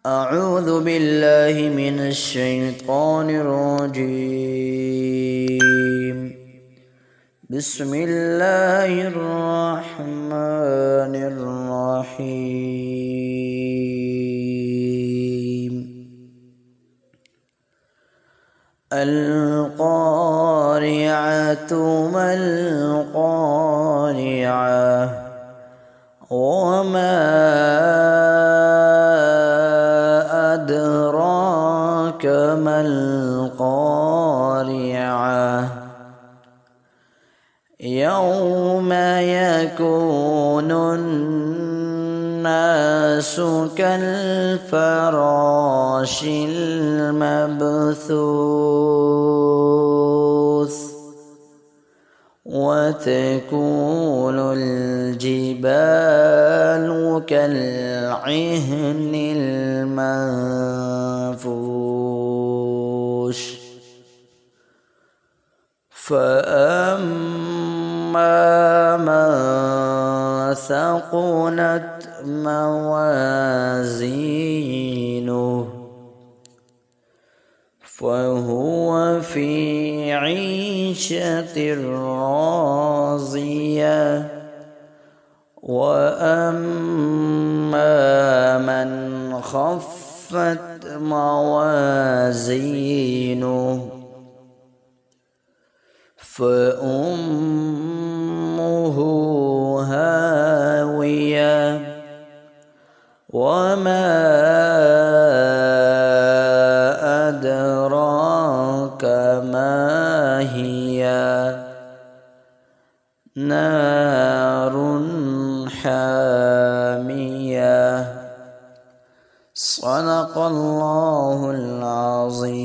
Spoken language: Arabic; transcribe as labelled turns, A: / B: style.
A: أعوذ بالله من الشيطان الرجيم. بسم الله الرحمن الرحيم. القارعة ما القارعة وما أدراك ما القارعة يوم يكون الناس كالفراش المبثوث وتكون الجبال كالعهن المنفوش فأما من ثقلت موازينه فهو في عيشة راضية وأما من خفت موازينه فأمه هاوية وما أدراك ما هي نار حامية. صدق الله العظيم.